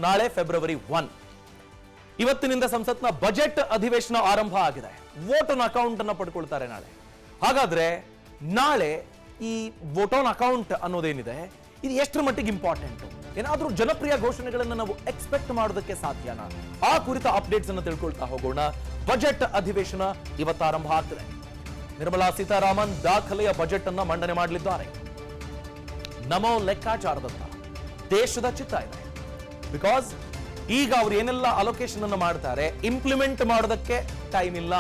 ನಾಳೆ ಫೆಬ್ರವರಿ 1 ಇವತ್ತಿನಿಂದ ಸಂಸತ್ನ ಬಜೆಟ್ ಅಧಿವೇಶನ ಆರಂಭ ಆಗಿದೆ. ವೋಟ್ ಆನ್ ಅಕೌಂಟ್ ಅನ್ನು ಪಡ್ಕೊಳ್ತಾರೆ ನಾಳೆ. ಹಾಗಾದ್ರೆ ನಾಳೆ ಈ ವೋಟ್ ಆನ್ ಅಕೌಂಟ್ ಅನ್ನೋದೇನಿದೆ ಇದು ಎಷ್ಟರ ಮಟ್ಟಿಗೆ ಇಂಪಾರ್ಟೆಂಟ್, ಏನಾದ್ರೂ ಜನಪ್ರಿಯ ಘೋಷಣೆಗಳನ್ನು ನಾವು ಎಕ್ಸ್ಪೆಕ್ಟ್ ಮಾಡೋದಕ್ಕೆ ಸಾಧ್ಯನಾ? ಆ ಕುರಿತ ಅಪ್ಡೇಟ್ಸ್ ಅನ್ನು ತಿಳ್ಕೊಳ್ತಾ ಹೋಗೋಣ. ಬಜೆಟ್ ಅಧಿವೇಶನ ಇವತ್ತು ಆರಂಭ ಆಗ್ತದೆ. ನಿರ್ಮಲಾ ಸೀತಾರಾಮನ್ ದಾಖಲೆಯ ಬಜೆಟ್ ಅನ್ನ ಮಂಡನೆ ಮಾಡಲಿದ್ದಾರೆ. ನಮೋ ಲೆಕ್ಕಾಚಾರದಂತ ದೇಶದ ಚಿತ್ತ ಇದೆ. ಬಿಕಾಸ್ ಈಗ ಅವ್ರು ಏನೆಲ್ಲ ಅಲೋಕೇಶನ್ ಅನ್ನು ಮಾಡ್ತಾರೆ, ಇಂಪ್ಲಿಮೆಂಟ್ ಮಾಡೋದಕ್ಕೆ ಟೈಮ್ ಇಲ್ಲ.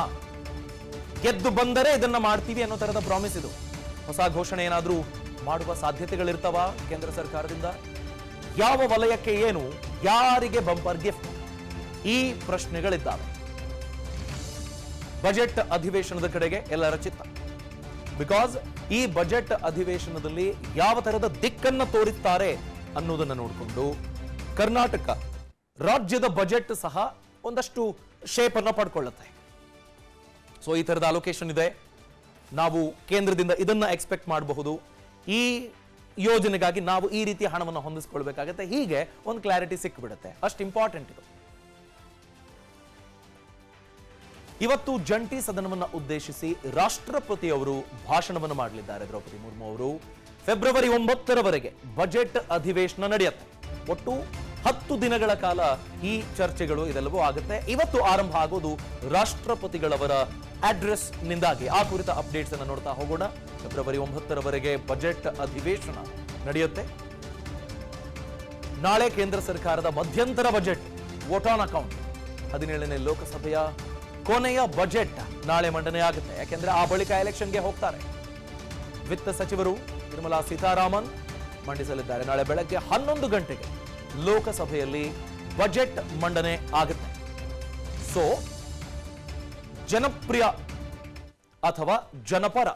ಗೆದ್ದು ಬಂದರೆ ಇದನ್ನ ಮಾಡ್ತೀವಿ ಅನ್ನೋ ತರದ ಪ್ರಾಮಿಸ್ ಇದು. ಹೊಸ ಘೋಷಣೆ ಏನಾದ್ರೂ ಮಾಡುವ ಸಾಧ್ಯತೆಗಳಿರ್ತಾವ ಕೇಂದ್ರ ಸರ್ಕಾರದಿಂದ? ಯಾವ ವಲಯಕ್ಕೆ ಏನು, ಯಾರಿಗೆ ಬಂಪರ್ ಗಿಫ್ಟ್, ಈ ಪ್ರಶ್ನೆಗಳಿದ್ದಾವೆ. ಬಜೆಟ್ ಅಧಿವೇಶನದ ಕಡೆಗೆ ಎಲ್ಲರ ಚಿತ್ತ. ಬಿಕಾಸ್ ಈ ಬಜೆಟ್ ಅಧಿವೇಶನದಲ್ಲಿ ಯಾವ ತರದ ದಿಕ್ಕನ್ನ ತೋರಿಸ್ತಾರೆ ಅನ್ನೋದನ್ನ ನೋಡಿಕೊಂಡು ಕರ್ನಾಟಕ ರಾಜ್ಯದ ಬಜೆಟ್ ಸಹ ಒಂದಷ್ಟು ಶೇಪ್ ಅನ್ನು ಪಡ್ಕೊಳ್ಳುತ್ತೆ. ಸೊ ಈ ತರದ ಅಲೋಕೇಶನ್ ಇದೆ, ನಾವು ಕೇಂದ್ರದಿಂದ ಇದನ್ನ ಎಕ್ಸ್ಪೆಕ್ಟ್ ಮಾಡಬಹುದು, ಈ ಯೋಜನೆಗಾಗಿ ನಾವು ಈ ರೀತಿಯ ಹಣವನ್ನು ಹೊಂದಿಸಿಕೊಳ್ಬೇಕಾಗತ್ತೆ, ಹೀಗೆ ಒಂದು ಕ್ಲಾರಿಟಿ ಸಿಕ್ಕಿಬಿಡುತ್ತೆ. ಅಷ್ಟು ಇಂಪಾರ್ಟೆಂಟ್ ಇದು. ಇವತ್ತು ಜಂಟಿ ಸದನವನ್ನು ಉದ್ದೇಶಿಸಿ ರಾಷ್ಟ್ರಪತಿಯವರು ಭಾಷಣವನ್ನು ಮಾಡಲಿದ್ದಾರೆ. ದ್ರೌಪದಿ ಮುರ್ಮು ಅವರು ಫೆಬ್ರವರಿ 9ರವರೆಗೆ ಬಜೆಟ್ ಅಧಿವೇಶನ ನಡೆಯುತ್ತೆ. ಒಟ್ಟು 10 ದಿನಗಳ ಕಾಲ ಈ ಚರ್ಚೆಗಳು ಇದೆಲ್ಲವೂ ಆಗುತ್ತೆ. ಇವತ್ತು ಆರಂಭ ಆಗೋದು ರಾಷ್ಟ್ರಪತಿಗಳವರ ಅಡ್ರೆಸ್ ನಿಂದಾಗಿ. ಆ ಕುರಿತ ಅಪ್ಡೇಟ್ಸ್ ಅನ್ನು ನೋಡ್ತಾ ಹೋಗೋಣ. ಫೆಬ್ರವರಿ 9ರವರೆಗೆ ಬಜೆಟ್ ಅಧಿವೇಶನ ನಡೆಯುತ್ತೆ. ನಾಳೆ ಕೇಂದ್ರ ಸರ್ಕಾರದ ಮಧ್ಯಂತರ ಬಜೆಟ್ ವೋಟ್ ಆನ್ ಅಕೌಂಟ್ 17ನೇ ಲೋಕಸಭೆಯ ಕೊನೆಯ ಬಜೆಟ್ ನಾಳೆ ಮಂಡನೆ ಆಗುತ್ತೆ. ಯಾಕೆಂದ್ರೆ ಆ ಬಳಿಕ ಎಲೆಕ್ಷನ್ಗೆ ಹೋಗ್ತಾರೆ. ವಿತ್ತ ಸಚಿವರು ನಿರ್ಮಲಾ ಸೀತಾರಾಮನ್ ಮಂಡಿಸಲಿದ್ದಾರೆ. ನಾಳೆ ಬೆಳಗ್ಗೆ 11 ಗಂಟೆಗೆ ಲೋಕಸಭೆಯಲ್ಲಿ ಬಜೆಟ್ ಮಂಡನೆ ಆಗುತ್ತೆ. ಸೊ ಜನಪ್ರಿಯ ಅಥವಾ ಜನಪರ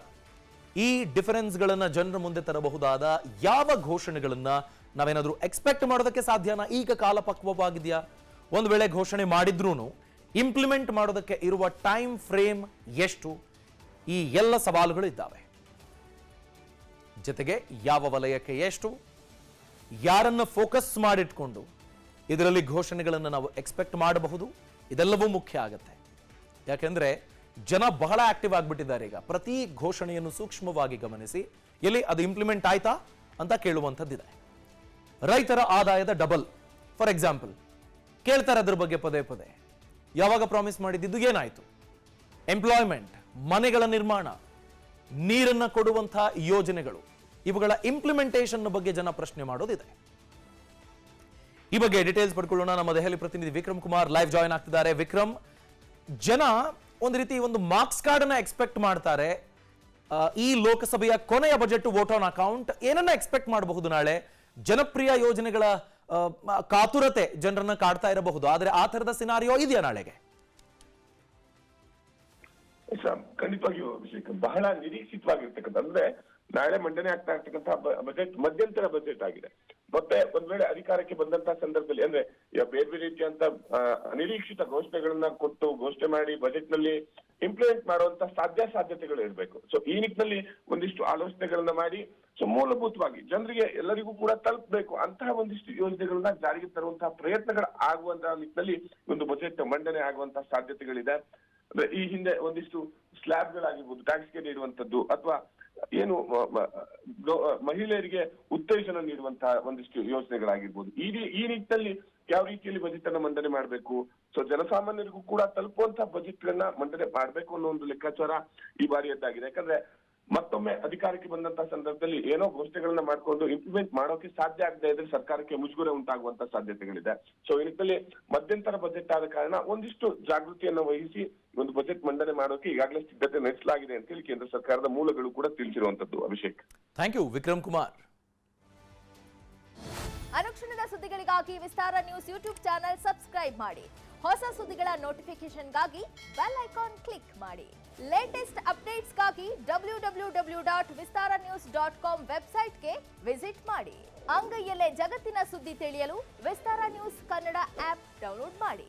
ಈ ಡಿಫರೆನ್ಸ್ಗಳನ್ನ ಜನರ ಮುಂದೆ ತರಬಹುದಾದ ಯಾವ ಘೋಷಣೆಗಳನ್ನ ನಾವೇನಾದ್ರೂ ಎಕ್ಸ್ಪೆಕ್ಟ್ ಮಾಡೋದಕ್ಕೆ ಸಾಧ್ಯನಾ? ಈಗ ಕಾಲ ಪಕ್ವವಾಗಿದೆಯಾ? ಒಂದು ವೇಳೆ ಘೋಷಣೆ ಮಾಡಿದ್ರೂ ಇಂಪ್ಲಿಮೆಂಟ್ ಮಾಡೋದಕ್ಕೆ ಇರುವ ಟೈಮ್ ಫ್ರೇಮ್ ಎಷ್ಟು? ಈ ಎಲ್ಲ ಸವಾಲುಗಳು ಇದ್ದಾವೆ. ಜೊತೆಗೆ ಯಾವ ವಲಯಕ್ಕೆ ಎಷ್ಟು, ಯಾರನ್ನ ಫೋಕಸ್ ಮಾಡಿಟ್ಕೊಂಡು ಇದರಲ್ಲಿ ಘೋಷಣೆಗಳನ್ನು ನಾವು ಎಕ್ಸ್ಪೆಕ್ಟ್ ಮಾಡಬಹುದು, ಇದೆಲ್ಲವೂ ಮುಖ್ಯ ಆಗುತ್ತೆ. ಯಾಕೆಂದ್ರೆ ಜನ ಬಹಳ ಆಕ್ಟಿವ್ ಆಗಿಬಿಟ್ಟಿದ್ದಾರೆ. ಈಗ ಪ್ರತಿ ಘೋಷಣೆಯನ್ನು ಸೂಕ್ಷ್ಮವಾಗಿ ಗಮನಿಸಿ ಎಲ್ಲಿ ಅದು ಇಂಪ್ಲಿಮೆಂಟ್ ಆಯ್ತಾ ಅಂತ ಕೇಳುವಂಥದ್ದಿದೆ. ರೈತರ ಆದಾಯದ ಡಬಲ್ ಫಾರ್ ಎಕ್ಸಾಂಪಲ್ ಕೇಳ್ತಾರೆ, ಅದ್ರ ಬಗ್ಗೆ ಪದೇ ಪದೇ. ಯಾವಾಗ ಪ್ರಾಮಿಸ್ ಮಾಡಿದ್ದು ಏನಾಯ್ತು? ಎಂಪ್ಲಾಯ್ಮೆಂಟ್, ಮನೆಗಳ ನಿರ್ಮಾಣ, ನೀರನ್ನ ಕೊಡುವಂತಹ ಯೋಜನೆಗಳು, ಇವುಗಳ ಇಂಪ್ಲಿಮೆಂಟೇಷನ್ ಬಗ್ಗೆ ಜನ ಪ್ರಶ್ನೆ ಮಾಡೋದಿದೆ. ಈ ಬಗ್ಗೆ ಡೀಟೇಲ್ಸ್ ಪಡ್ಕೊಳ್ಳೋಣ. ನಮ್ಮ ದೆಹಲಿ ಪ್ರತಿನಿಧಿ ವಿಕ್ರಮ್ ಕುಮಾರ್ ಲೈವ್ ಜಾಯಿನ್ ಆಗ್ತಿದ್ದಾರೆ. ವಿಕ್ರಮ್, ಜನ ಒಂದು ರೀತಿ ಒಂದು ಮಾರ್ಕ್ಸ್ ಕಾರ್ಡ್ ಅನ್ನ ಎಕ್ಸ್ಪೆಕ್ಟ್ ಮಾಡ್ತಾರೆ. ಈ ಲೋಕಸಭೆಯ ಕೊನೆಯ ಬಜೆಟ್ ವೋಟ್ ಆನ್ ಅಕೌಂಟ್ ಏನನ್ನ ಎಕ್ಸ್ಪೆಕ್ಟ್ ಮಾಡಬಹುದು? ನಾಳೆ ಜನಪ್ರಿಯ ಯೋಜನೆಗಳ ಕಾತುರತೆ ಜನರನ್ನ ಕಾಡ್ತಾ ಇರಬಹುದು, ಆದ್ರೆ ಆ ತರದ ಸಿನಾರಿಯೋ ಇದೆಯಾ ನಾಳೆಗೆ? ಖಂಡಿತವಾಗಿಯೂ ಅಭಿಷೇಕ್, ಬಹಳ ನಿರೀಕ್ಷಿತವಾಗಿರ್ತಕ್ಕಂಥ, ಅಂದ್ರೆ ನಾಳೆ ಮಂಡನೆ ಆಗ್ತಾ ಇರ್ತಕ್ಕಂತಹ ಬಜೆಟ್ ಮಧ್ಯಂತರ ಬಜೆಟ್ ಆಗಿದೆ. ಮತ್ತೆ ಒಂದ್ ವೇಳೆ ಅಧಿಕಾರಕ್ಕೆ ಬಂದಂತಹ ಸಂದರ್ಭದಲ್ಲಿ ಅಂದ್ರೆ ಬೇರೆ ಬೇರೆ ರೀತಿಯಂತ ಅನಿರೀಕ್ಷಿತ ಘೋಷಣೆಗಳನ್ನ ಕೊಟ್ಟು ಘೋಷಣೆ ಮಾಡಿ ಬಜೆಟ್ ನಲ್ಲಿ ಇಂಪ್ಲಿಮೆಂಟ್ ಮಾಡುವಂತ ಸಾಧ್ಯತೆಗಳು ಇರಬೇಕು. ಸೊ ಈ ನಿಟ್ಟಿನಲ್ಲಿ ಒಂದಿಷ್ಟು ಆಲೋಚನೆಗಳನ್ನ ಮಾಡಿ ಸೊ ಮೂಲಭೂತವಾಗಿ ಜನರಿಗೆ ಎಲ್ಲರಿಗೂ ಕೂಡ ತಲುಪಬೇಕು ಅಂತಹ ಒಂದಿಷ್ಟು ಯೋಜನೆಗಳನ್ನ ಜಾರಿಗೆ ತರುವಂತಹ ಪ್ರಯತ್ನಗಳು ಆಗುವಂತಹ ನಿಟ್ಟಿನಲ್ಲಿ ಒಂದು ಬಜೆಟ್ ಮಂಡನೆ ಆಗುವಂತಹ ಸಾಧ್ಯತೆಗಳಿದೆ. ಅಂದ್ರೆ ಈ ಹಿಂದೆ ಒಂದಿಷ್ಟು ಸ್ಲ್ಯಾಬ್ಗಳಾಗಿರ್ಬೋದು, ಟ್ಯಾಕ್ಸ್ಗೆ ನೀಡುವಂತದ್ದು, ಅಥವಾ ಏನು ಮಹಿಳೆಯರಿಗೆ ಉತ್ತೇಜನ ನೀಡುವಂತಹ ಒಂದಿಷ್ಟು ಯೋಜನೆಗಳಾಗಿರ್ಬೋದು. ಈ ನಿಟ್ಟಿನಲ್ಲಿ ಯಾವ ರೀತಿಯಲ್ಲಿ ಬಜೆಟ್ ಅನ್ನ ಮಂಡನೆ ಮಾಡಬೇಕು, ಸೊ ಜನಸಾಮಾನ್ಯರಿಗೂ ಕೂಡ ತಲುಪುವಂತಹ ಬಜೆಟ್ ಗಳನ್ನ ಮಂಡನೆ ಮಾಡಬೇಕು ಅನ್ನೋ ಒಂದು ಲೆಕ್ಕಾಚಾರ ಈ ಬಾರಿಯದ್ದಾಗಿದೆ. ಯಾಕಂದ್ರೆ ಮತ್ತೊಮ್ಮೆ ಅಧಿಕಾರಕ್ಕೆ ಬಂದಂತಹ ಸಂದರ್ಭದಲ್ಲಿ ಏನೋ ಘೋಷಣೆಗಳನ್ನ ಮಾಡ್ಕೊಂಡು ಇಂಪ್ಲಿಮೆಂಟ್ ಮಾಡೋಕೆ ಸಾಧ್ಯ ಆಗದೆ ಇದ್ರೆ ಸರ್ಕಾರಕ್ಕೆ ಮುಜುಗರ ಉಂಟಾಗುವಂತಹ ಸಾಧ್ಯತೆಗಳಿದೆ. ಸೊ ಈ ನಿಟ್ಟಿನಲ್ಲಿ ಮಧ್ಯಂತರ ಬಜೆಟ್ ಆದ ಕಾರಣ ಒಂದಿಷ್ಟು ಜಾಗೃತಿಯನ್ನು ವಹಿಸಿ ಒಂದು ಬಜೆಟ್ ಮಂಡನೆ ಮಾಡೋಕೆ ಈಗಾಗಲೇ ಸಿದ್ಧತೆ ನಡೆಸಲಾಗಿದೆ ಅಂತ ಹೇಳಿ ಕೇಂದ್ರ ಸರ್ಕಾರದ ಮೂಲಗಳು ಕೂಡ ತಿಳಿಸಿರುವಂತದ್ದು. Abhishek, thank you Vikram Kumar. ಅನುಕ್ಷಣದ ಸುದ್ದಿಗಳಿಗಾಗಿ Vistara news YouTube channel subscribe ಮಾಡಿ. ಹೊಸ ಸುದ್ದಿಗಳ ನೋಟಿಫಿಕೇಶನ್ಗಾಗಿ ಬೆಲ್ ಐಕಾನ್ ಕ್ಲಿಕ್ ಮಾಡಿ. ಲೇಟೆಸ್ಟ್ ಅಪ್ಡೇಟ್ಸ್ಗಾಗಿ www.vistaranews.com ವೆಬ್ಸೈಟ್ಗೆ ವಿಸಿಟ್ ಮಾಡಿ. ಅಂಗೈಯಲ್ಲೇ ಜಗತ್ತಿನ ಸುದ್ದಿ ತಿಳಿಯಲು Vistara news Kannada app download ಮಾಡಿ.